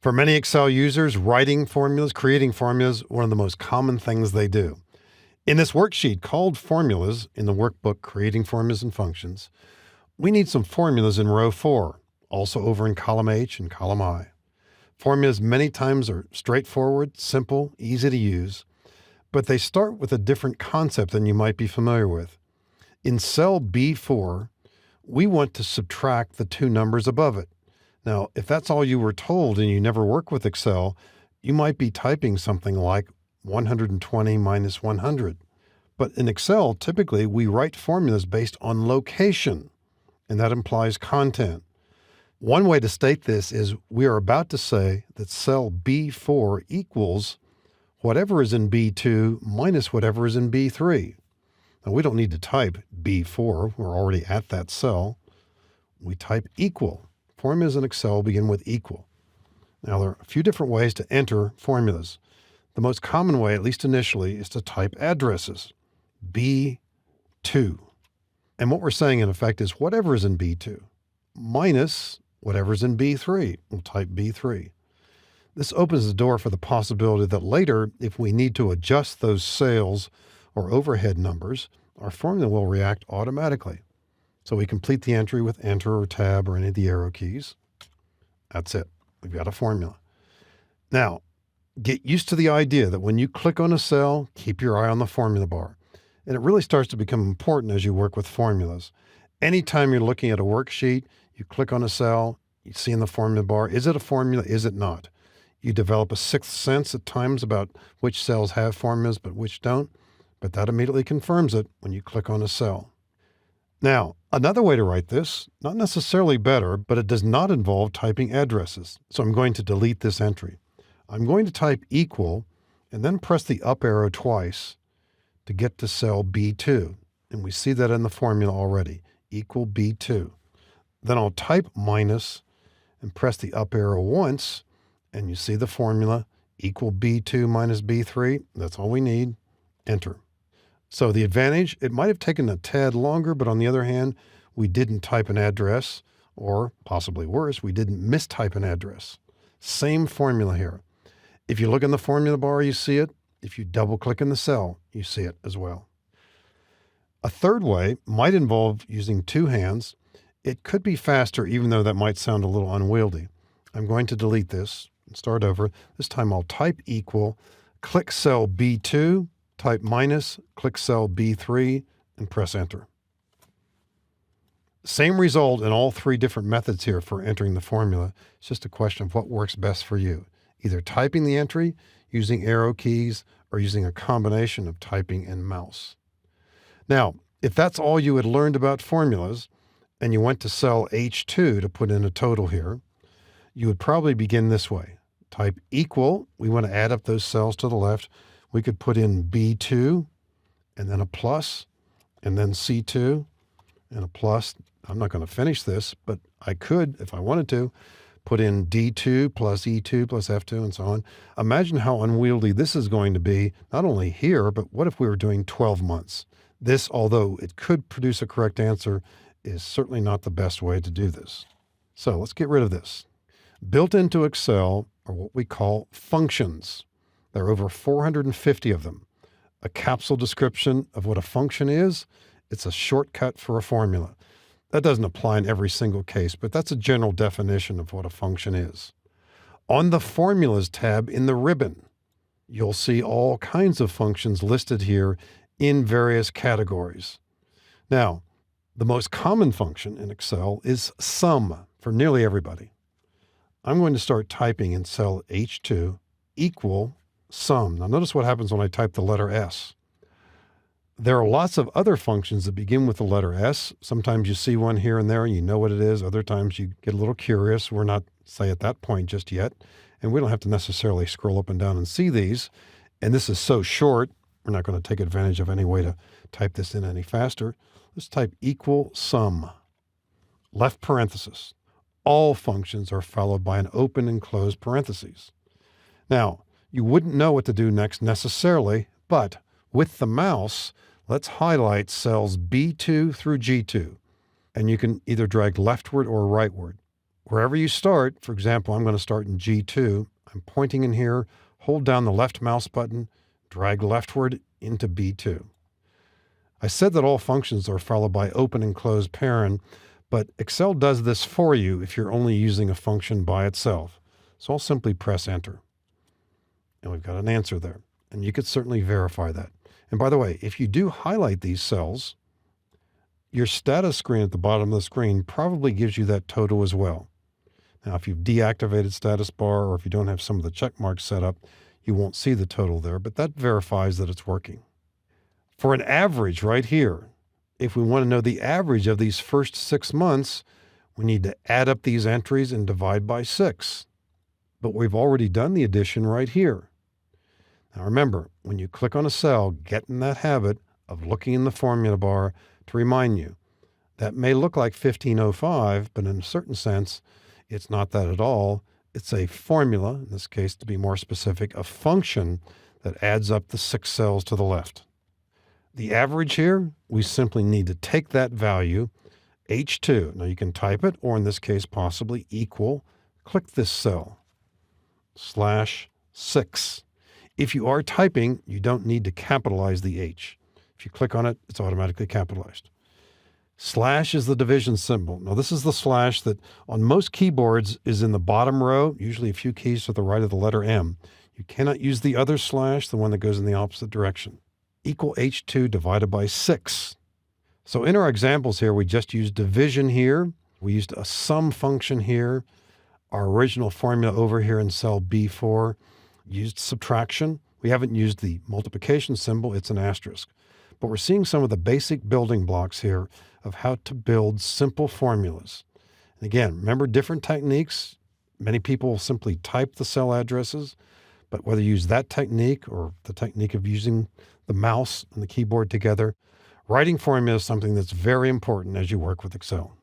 For many Excel users, writing formulas, creating formulas, one of the most common things they do. In this worksheet called Formulas in the workbook Creating Formulas and Functions, we need some formulas in row 4, also over in column H and column I. Formulas many times are straightforward, simple, easy to use, but they start with a different concept than you might be familiar with. In cell B4, we want to subtract the two numbers above it. Now, if that's all you were told and you never work with Excel, you might be typing something like 120 minus 100. But in Excel, typically we write formulas based on location, and that implies content. One way to state this is we are about to say that cell B4 equals whatever is in B2 minus whatever is in B3. Now, we don't need to type B4. We're already at that cell. We type equal. Formulas in Excel begin with equal. Now, there are a few different ways to enter formulas. The most common way, at least initially, is to type addresses, B2. And what we're saying, in effect, is whatever is in B2 minus whatever is in B3. We'll type B3. This opens the door for the possibility that later, if we need to adjust those sales or overhead numbers, our formula will react automatically. So we complete the entry with Enter or Tab or any of the arrow keys. That's it. We've got a formula. Now, get used to the idea that when you click on a cell, keep your eye on the formula bar. And it really starts to become important as you work with formulas. Anytime you're looking at a worksheet, you click on a cell, you see in the formula bar, is it a formula? Is it not? You develop a sixth sense at times about which cells have formulas but which don't, but that immediately confirms it when you click on a cell. Now, another way to write this, not necessarily better, but it does not involve typing addresses. So I'm going to delete this entry. I'm going to type equal and then press the up arrow twice to get to cell B2. And we see that in the formula already, equal B2. Then I'll type minus and press the up arrow once, and you see the formula, equal B2 minus B3. That's all we need. Enter. So the advantage, it might have taken a tad longer, but on the other hand, we didn't type an address, or possibly worse, we didn't mistype an address. Same formula here. If you look in the formula bar, you see it. If you double click in the cell, you see it as well. A third way might involve using two hands. It could be faster, even though that might sound a little unwieldy. I'm going to delete this and start over. This time I'll type equal, click cell B2, type minus, click cell B3, and press enter. Same result in all three different methods here for entering the formula. It's just a question of what works best for you. Either typing the entry, using arrow keys, or using a combination of typing and mouse. Now, if that's all you had learned about formulas, and you went to cell H2 to put in a total here, you would probably begin this way. Type equal. We want to add up those cells to the left. We could put in B2 and then a plus and then C2 and a plus. I'm not going to finish this, but I could, if I wanted to, put in D2 plus E2 plus F2 and so on. Imagine how unwieldy this is going to be, not only here, but what if we were doing 12 months? This, although it could produce a correct answer, is certainly not the best way to do this. So let's get rid of this. Built into Excel are what we call functions. There are over 450 of them. A capsule description of what a function is, it's a shortcut for a formula. That doesn't apply in every single case, but that's a general definition of what a function is. On the Formulas tab in the ribbon, you'll see all kinds of functions listed here in various categories. Now, the most common function in Excel is sum for nearly everybody. I'm going to start typing in cell H2 equal sum. Now notice what happens when I type the letter S. There are lots of other functions that begin with the letter S. Sometimes you see one here and there and you know what it is. Other times you get a little curious. We're not, say, at that point just yet. And we don't have to necessarily scroll up and down and see these. And this is so short, we're not going to take advantage of any way to type this in any faster. Let's type equal sum. Left parenthesis. All functions are followed by an open and closed parentheses. Now, you wouldn't know what to do next necessarily, but with the mouse, let's highlight cells B2 through G2. And you can either drag leftward or rightward. Wherever you start, for example, I'm going to start in G2. I'm pointing in here, hold down the left mouse button, drag leftward into B2. I said that all functions are followed by open and close parent, but Excel does this for you if you're only using a function by itself. So I'll simply press enter. And we've got an answer there. And you could certainly verify that. And by the way, if you do highlight these cells, your status screen at the bottom of the screen probably gives you that total as well. Now, if you've deactivated status bar or if you don't have some of the check marks set up, you won't see the total there, but that verifies that it's working. For an average right here, if we want to know the average of these first 6 months, we need to add up these entries and divide by 6. But we've already done the addition right here. Now remember, when you click on a cell, get in that habit of looking in the formula bar to remind you. That may look like 1505, but in a certain sense, it's not that at all. It's a formula, in this case, to be more specific, a function that adds up the 6 cells to the left. The average here, we simply need to take that value, H2. Now you can type it, or in this case, possibly equal. Click this cell, /6. If you are typing, you don't need to capitalize the H. If you click on it, it's automatically capitalized. Slash is the division symbol. Now this is the slash that on most keyboards is in the bottom row, usually a few keys to the right of the letter M. You cannot use the other slash, the one that goes in the opposite direction. Equal H2 divided by 6. So in our examples here, we just used division here. We used a sum function here. Our original formula over here in cell B4 used subtraction. We haven't used the multiplication symbol, it's an asterisk. But we're seeing some of the basic building blocks here of how to build simple formulas. And again, remember different techniques. Many people simply type the cell addresses, but whether you use that technique or the technique of using the mouse and the keyboard together, writing formula is something that's very important as you work with Excel.